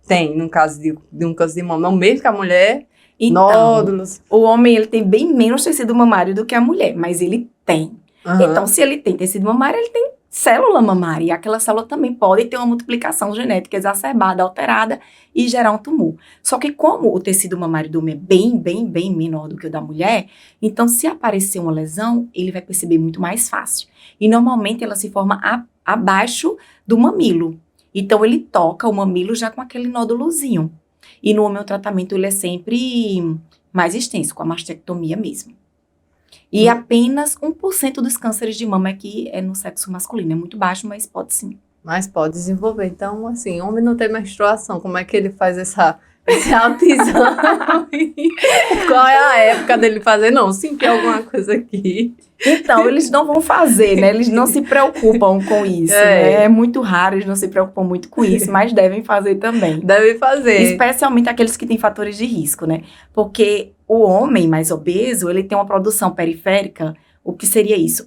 tem, no caso de um câncer de mama? É o mesmo que a mulher? Então, nódulos? O homem, ele tem bem menos tecido mamário do que a mulher, mas ele tem. Uhum. Então, se ele tem tecido mamário, ele tem célula mamária. E aquela célula também pode ter uma multiplicação genética exacerbada, alterada e gerar um tumor. Só que como o tecido mamário do homem é bem menor do que o da mulher, então se aparecer uma lesão, ele vai perceber muito mais fácil. E normalmente ela se forma abaixo do mamilo. Então ele toca o mamilo já com aquele nódulozinho. E no homem o tratamento ele é sempre mais extenso, com a mastectomia mesmo. E apenas 1% dos cânceres de mama aqui é no sexo masculino. É muito baixo, mas pode sim. Mas pode desenvolver. Então, assim, homem não tem menstruação. Como é que ele faz esse autoexame? Qual é a época dele fazer? Não, senti alguma coisa aqui. Então, eles não vão fazer, né? Eles não se preocupam com isso, né? É muito raro, eles não se preocupam muito com isso, mas devem fazer também. Devem fazer. Especialmente aqueles que têm fatores de risco, né? Porque o homem mais obeso, ele tem uma produção periférica, o que seria isso?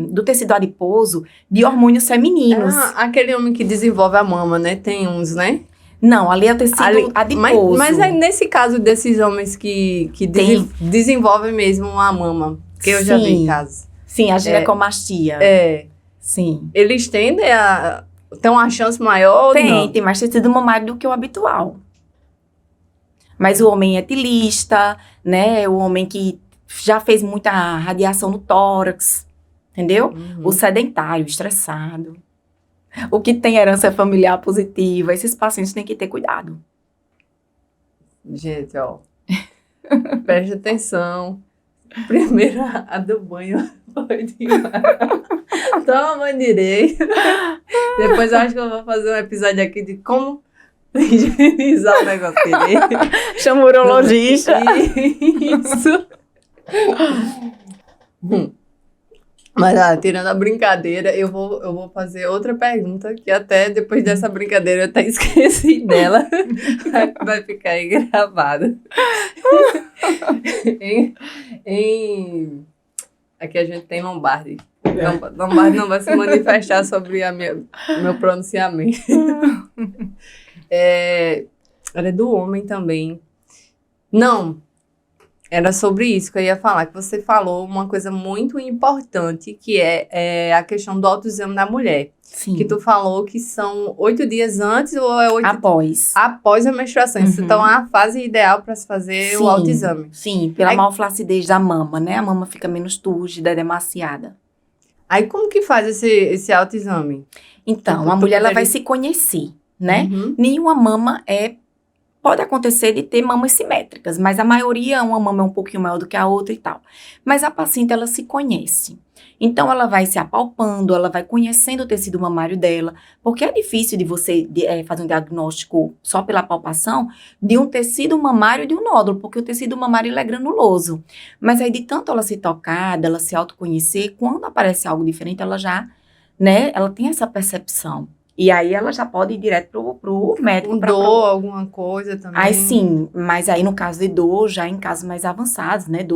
Do tecido adiposo, de hormônios femininos. Aquele homem que desenvolve a mama, né? Tem uns, né? Não, ali é o tecido adiposo. Mas aí, nesse caso desses homens que desenvolvem mesmo a mama, que eu já vi em casos. Sim, a ginecomastia. Sim. Eles tendem a ter uma chance maior? Tem mais tecido mamário do que o habitual. Mas o homem etilista, né? O homem que já fez muita radiação no tórax, entendeu? Uhum. O sedentário, estressado. O que tem herança familiar positiva, esses pacientes têm que ter cuidado. Gente, ó, preste atenção. Primeiro, a do banho foi demais. Toma banho direito. Depois eu acho que eu vou fazer um episódio aqui de como higienizar o negócio direito. Chama o urologista. Isso. Mas, tirando a brincadeira, eu vou fazer outra pergunta, que até depois dessa brincadeira eu até esqueci dela. Vai ficar aí gravada. Aqui a gente tem Lombardi. Lombardi não vai se manifestar sobre meu pronunciamento. Era do homem também. Não. Era sobre isso que eu ia falar, que você falou uma coisa muito importante, que é a questão do autoexame da mulher. Sim. Que tu falou que são 8 dias antes ou é 8 após a menstruação. Uhum. Então, é a fase ideal para se fazer o autoexame. Sim, pela maior flacidez da mama, né? A mama fica menos túrgida, demasiada. Aí, como que faz esse autoexame? Então, a mulher ela vai se conhecer, né? Uhum. Nenhuma mama pode acontecer de ter mamas simétricas, mas a maioria, uma mama é um pouquinho maior do que a outra e tal. Mas a paciente, ela se conhece. Então, ela vai se apalpando, ela vai conhecendo o tecido mamário dela, porque é difícil de você fazer um diagnóstico só pela palpação de um tecido mamário e de um nódulo, porque o tecido mamário ele é granuloso. Mas aí, de tanto ela se tocar, dela se autoconhecer, quando aparece algo diferente, ela já, né, ela tem essa percepção. E aí ela já pode ir direto pro médico. Com dor, alguma coisa também. Aí sim, mas aí no caso de dor, já em casos mais avançados, né?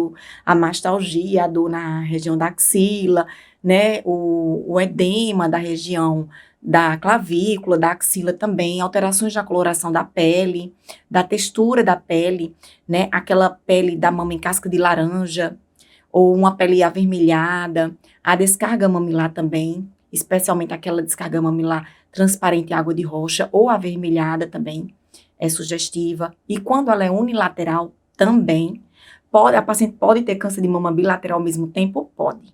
A mastalgia, a dor na região da axila, né? O edema da região da clavícula, da axila também, alterações na coloração da pele, da textura da pele, né? Aquela pele da mama em casca de laranja, ou uma pele avermelhada, a descarga mamilar também, especialmente aquela descarga mamilar transparente em água de rocha, ou avermelhada também, é sugestiva. E quando ela é unilateral, também, a paciente pode ter câncer de mama bilateral ao mesmo tempo? Pode.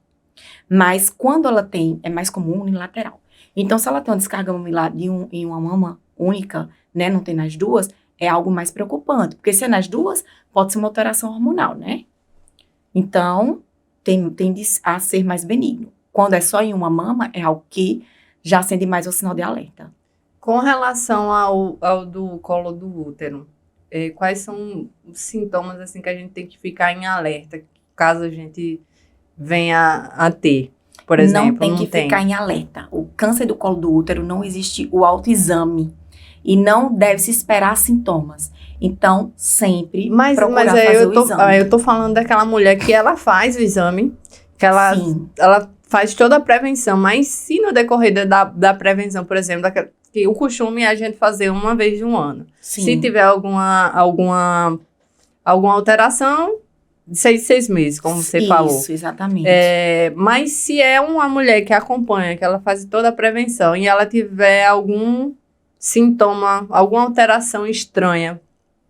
Mas quando ela tem, é mais comum unilateral. Então, se ela tem uma descarga mamilar em uma mama única, né, não tem nas duas, é algo mais preocupante. Porque se é nas duas, pode ser uma alteração hormonal, né? Então, tende a ser mais benigno. Quando é só em uma mama, é algo que já acende mais o sinal de alerta. Com relação ao do colo do útero, quais são os sintomas assim, que a gente tem que ficar em alerta, caso a gente venha a ter, por exemplo? Não tem que ficar em alerta. O câncer do colo do útero não existe o autoexame e não deve se esperar sintomas. Então, sempre procurar fazer o exame. Eu tô falando daquela mulher que ela faz o exame, que ela faz toda a prevenção, mas se no decorrer da prevenção, por exemplo, que o costume é a gente fazer uma vez no ano. Sim. Se tiver alguma alteração, 6 meses, como você falou. Isso, exatamente. Mas se é uma mulher que acompanha, que ela faz toda a prevenção, e ela tiver algum sintoma, alguma alteração estranha,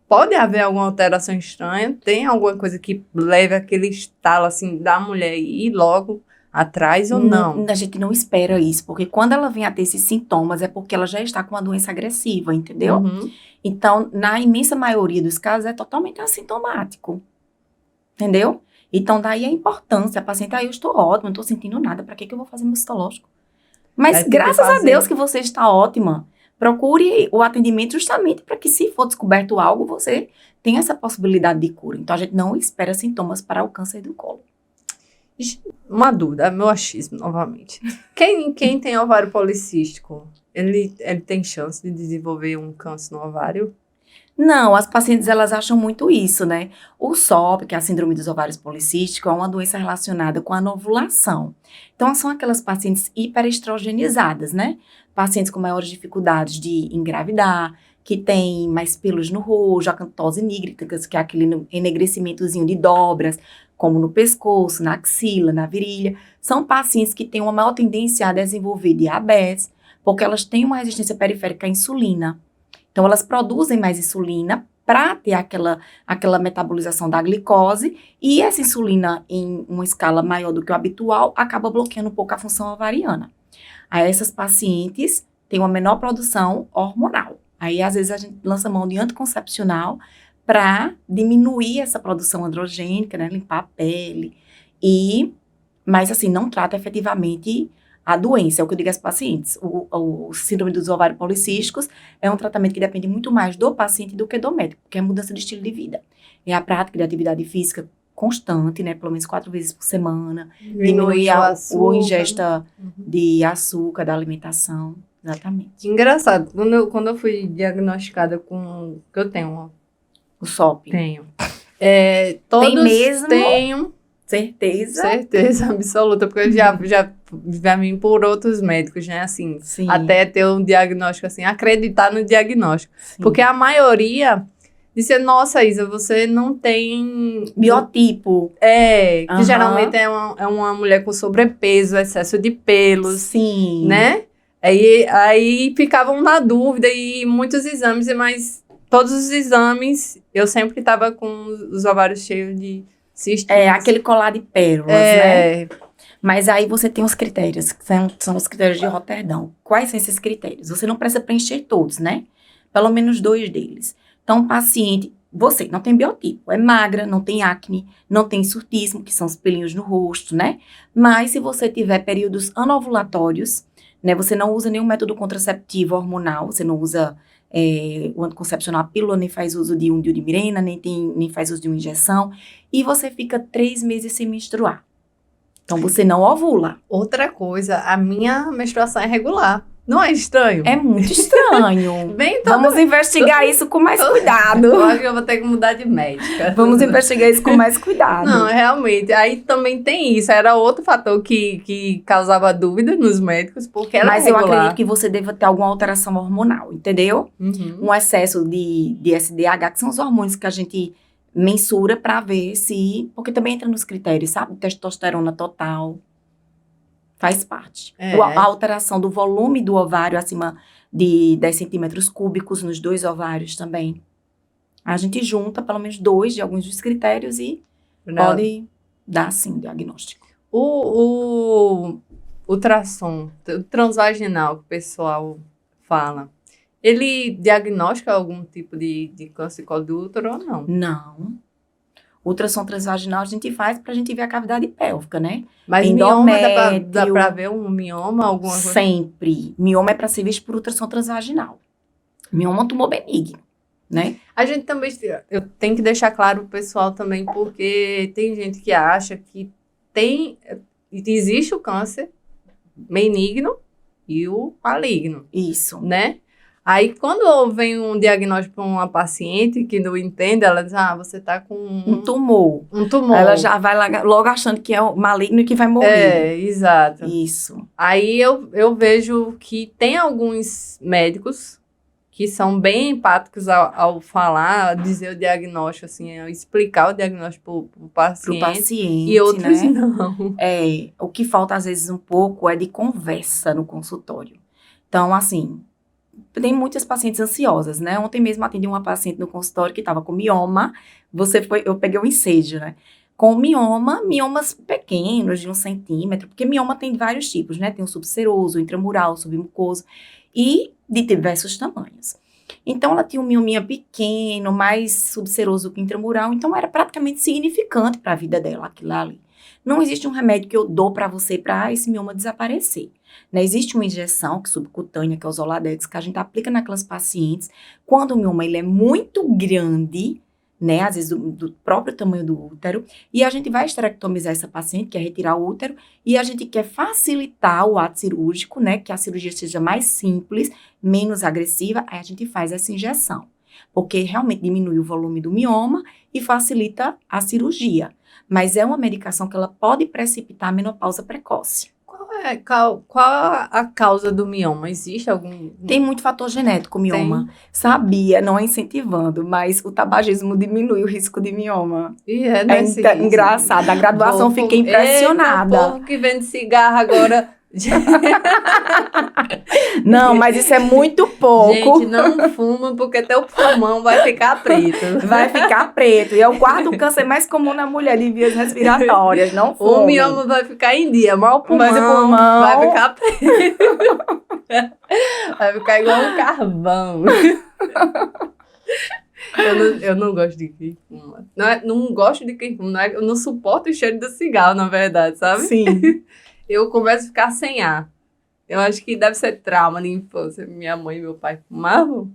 pode haver alguma alteração estranha? Tem alguma coisa que leve aquele estalo, assim, da mulher ir logo atrás ou não? A gente não espera isso, porque quando ela vem a ter esses sintomas, é porque ela já está com uma doença agressiva, entendeu? Uhum. Então, na imensa maioria dos casos, é totalmente assintomático. Entendeu? Então, daí a importância. A paciente, eu estou ótima, não estou sentindo nada, para que eu vou fazer meu citológico? Mas graças a Deus que você está ótima. Procure o atendimento justamente para que, se for descoberto algo, você tenha essa possibilidade de cura. Então, a gente não espera sintomas para o câncer do colo. Uma dúvida, meu achismo, novamente. Quem tem ovário policístico, ele tem chance de desenvolver um câncer no ovário? Não, as pacientes, elas acham muito isso, né? O SOP, que é a síndrome dos ovários policísticos, é uma doença relacionada com a anovulação. Então, são aquelas pacientes hiperestrogenizadas, né? Pacientes com maiores dificuldades de engravidar, que têm mais pelos no rosto, acantose nígricas, que é aquele enegrecimentozinho de dobras, como no pescoço, na axila, na virilha. São pacientes que têm uma maior tendência a desenvolver diabetes, porque elas têm uma resistência periférica à insulina. Então, elas produzem mais insulina para ter aquela metabolização da glicose, e essa insulina, em uma escala maior do que o habitual, acaba bloqueando um pouco a função ovariana. Aí, essas pacientes têm uma menor produção hormonal. Aí, às vezes, a gente lança mão de anticoncepcional para diminuir essa produção androgênica, né, limpar a pele, mas, assim, não trata efetivamente a doença. É o que eu digo às pacientes. O síndrome dos ovários policísticos é um tratamento que depende muito mais do paciente do que do médico, porque é mudança de estilo de vida. É a prática de atividade física constante, né, pelo menos 4 vezes por semana, diminuir a ingesta de açúcar da alimentação, exatamente. Engraçado, quando eu fui diagnosticada com, que eu tenho o SOP. Tenho. Todos tem mesmo? Tenho. Certeza? Certeza absoluta, porque eu já vim por outros médicos, né, assim, Sim. Até ter um diagnóstico, assim, acreditar no diagnóstico. Sim. Porque a maioria disse, nossa, Isa, você não tem... Biotipo. Que geralmente é uma mulher com sobrepeso, excesso de pelos. Sim. Né? Aí ficavam na dúvida e muitos exames, mas todos os exames, eu sempre estava com os ovários cheios de cistos. Aquele colar de pérolas, né? Mas aí você tem os critérios, que são os critérios de Roterdão. Quais são esses critérios? Você não precisa preencher todos, né? Pelo menos 2 deles. Então, paciente, você não tem biotipo, é magra, não tem acne, não tem surtismo, que são os pelinhos no rosto, né? Mas se você tiver períodos anovulatórios, né? Você não usa nenhum método contraceptivo hormonal, você não usa o anticoncepcional, a pílula, nem faz uso de um diomirena, nem faz uso de uma injeção, e você fica 3 meses sem menstruar. Então, você não ovula. Outra coisa, a minha menstruação é regular. Não é estranho? É muito estranho. Bem, Vamos investigar isso com mais cuidado. Eu acho que eu vou ter que mudar de médica. Vamos investigar isso com mais cuidado. Não, realmente. Aí também tem isso. Era outro fator que causava dúvida nos médicos, porque ela Mas é eu regular. acredito que você deva ter alguma alteração hormonal, entendeu? Uhum. Um excesso de SDH, que são os hormônios que a gente mensura pra ver se... Porque também entra nos critérios, sabe? Testosterona total. Faz parte. É. A alteração do volume do ovário acima de 10 centímetros cúbicos nos 2 ovários também. A gente junta pelo menos 2 de alguns dos critérios e pode dar, sim, o diagnóstico. O ultrassom o transvaginal que o pessoal fala, ele diagnostica algum tipo de câncer de colo do útero ou não? Não. Ultrassom transvaginal a gente faz pra gente ver a cavidade pélvica, né? Mas mioma, dá Endométrio. pra ver um mioma, alguma coisa? Sempre. Mioma é pra ser visto por ultrassom transvaginal. Mioma é um tumor benigno, né? A gente também, eu tenho que deixar claro pro pessoal também, porque tem gente que acha que existe o câncer benigno e o maligno, Isso. né? Aí, quando vem um diagnóstico para uma paciente que não entende, ela diz, você tá com Um tumor. um tumor. Ela já vai logo achando que é o maligno e que vai morrer. É, exato. Isso. Aí eu vejo que tem alguns médicos que são bem empáticos ao falar, dizer o diagnóstico, assim, explicar o diagnóstico pro paciente. Pro paciente, E outros né? não. O que falta, às vezes, um pouco é de conversa no consultório. Então, assim, tem muitas pacientes ansiosas, né? Ontem mesmo atendi uma paciente no consultório que estava com mioma. Eu peguei o ensejo, né? Com miomas pequenos, de 1 centímetro, porque mioma tem vários tipos, né? Tem o subseroso, o intramural, o submucoso, e de diversos tamanhos. Então, ela tinha um miominha pequeno, mais subseroso que intramural, então era praticamente significante para a vida dela, aquilo ali. Não existe um remédio que eu dou para você para esse mioma desaparecer. Né? Existe uma injeção subcutânea, que é o Zoladex, que a gente aplica naquelas pacientes quando o mioma ele é muito grande, né? Às vezes do próprio tamanho do útero, e a gente vai esterectomizar essa paciente, que é retirar o útero, e a gente quer facilitar o ato cirúrgico, né? Que a cirurgia seja mais simples, menos agressiva, aí a gente faz essa injeção. Porque realmente diminui o volume do mioma e facilita a cirurgia. Mas é uma medicação que ela pode precipitar a menopausa precoce. Qual a causa do mioma? Existe algum... Tem muito fator genético, mioma. Sabia, não é incentivando, mas o tabagismo diminui o risco de mioma. É engraçado. A graduação fiquei impressionada. O povo que vende cigarro agora... Não, mas isso é muito pouco. Gente, não fuma porque teu pulmão vai ficar preto. Vai ficar preto. E é o quarto câncer mais comum na mulher de vias respiratórias. Não fume. O mioma vai ficar em dia, mas o pulmão vai ficar preto. Vai ficar igual um carvão. Eu não gosto de quem fuma. Não gosto de quem fuma. Eu não suporto o cheiro do cigarro, na verdade, sabe? Sim. Eu começo a ficar sem ar. Eu acho que deve ser trauma de infância. Minha mãe e meu pai fumavam,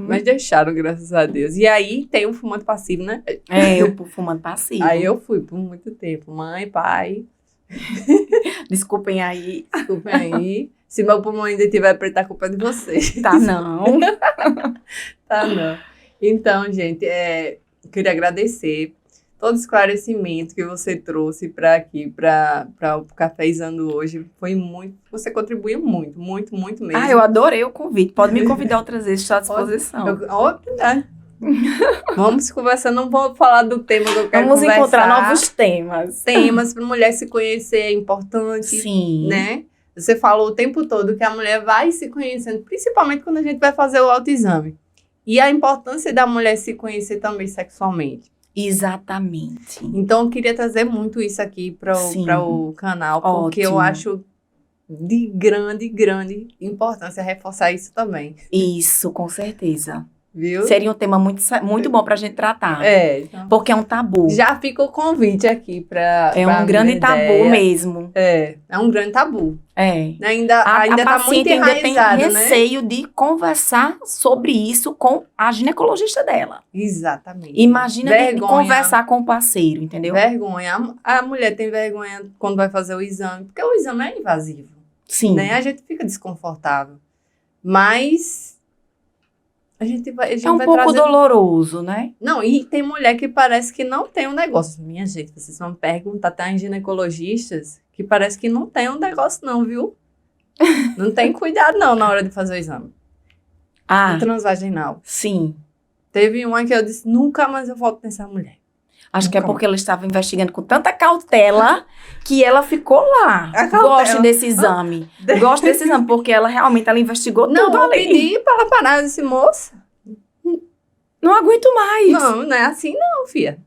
mas deixaram, graças a Deus. E aí tem o fumante passivo, né? O fumante passivo. Aí eu fui por muito tempo. Mãe, pai. Desculpem aí. Desculpem aí. Se meu pulmão ainda tiver preto, a culpa é de vocês. Tá não. Tá não. Então, gente, queria agradecer todo o esclarecimento que você trouxe para aqui, para o Cafézando hoje. Foi muito, você contribuiu muito, muito, muito mesmo. Eu adorei o convite. Pode me convidar outras vezes, estou à disposição. Vamos conversar, não vou falar do tema que eu quero Vamos conversar. Encontrar novos temas. Temas para mulher se conhecer é importante. Sim. Né? Você falou o tempo todo que a mulher vai se conhecendo, principalmente quando a gente vai fazer o autoexame. E a importância da mulher se conhecer também sexualmente. Exatamente. Então, eu queria trazer muito isso aqui para o canal, porque eu acho de grande, grande importância reforçar isso também. Isso, com certeza. Viu? Seria um tema muito bom pra gente tratar. Então, porque é um tabu. Já fica o convite aqui para um grande tabu mesmo. É um grande tabu. Ainda tá muito ainda enraizado, tem receio de conversar sobre isso com a ginecologista dela. Exatamente. Imagina de conversar com o parceiro, entendeu? Vergonha. A mulher tem vergonha quando vai fazer o exame, porque o exame é invasivo. Sim. Né? A gente fica desconfortável. Mas a gente vai pouco trazer... doloroso, né? Não, e tem mulher que parece que não tem um negócio. Minha gente, vocês vão perguntar, tem ginecologistas que parece que não tem um negócio não, viu? Não tem cuidado não na hora de fazer o exame. Ah, Transvaginal. sim. Teve uma que eu disse, nunca mais eu volto nessa mulher. Acho que é Nunca porque ela estava investigando com tanta cautela que ela ficou lá. A cautela. Gosto desse exame. Gosto desse exame, porque ela realmente investigou Não, tudo eu ali. pedi pra ela parar. Eu disse, moça, Não aguento mais. não é assim não, filha.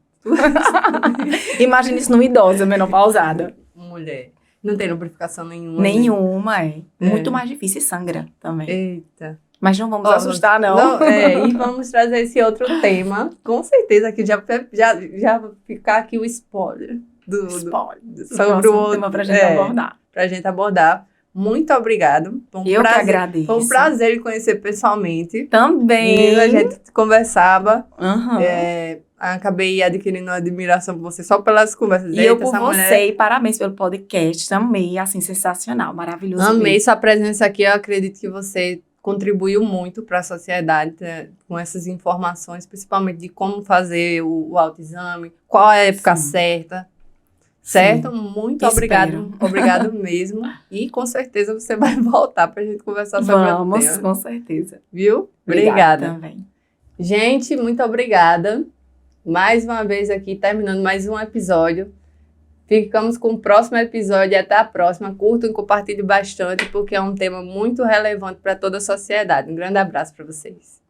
Imagina isso numa idosa menopausada. Mulher, não tem lubrificação nenhuma. Nenhuma, é. É. Muito mais difícil e sangra também. Eita. Mas não vamos assustar, não. E vamos trazer esse outro tema. Com certeza que já ficar aqui o spoiler. Sobre o outro tema pra gente abordar. Pra gente abordar. Muito obrigado. Que agradeço. Foi um prazer lhe conhecer pessoalmente. Também. E a gente conversava. Uhum. Acabei adquirindo uma admiração por você só pelas conversas. E eu por você, e parabéns pelo podcast. Amei, assim, sensacional, maravilhoso. Amei sua presença aqui. Eu acredito que você contribuiu muito para a sociedade com essas informações, principalmente de como fazer o autoexame, qual é a época certa. Certo? Sim. Muito obrigado mesmo. E com certeza você vai voltar para a gente conversar sobre o tema. Vamos, com certeza. Viu? Obrigada também. Gente, muito obrigada. Mais uma vez aqui, terminando mais um episódio. Ficamos com o próximo episódio e até a próxima. Curtam e compartilhem bastante, porque é um tema muito relevante para toda a sociedade. Um grande abraço para vocês.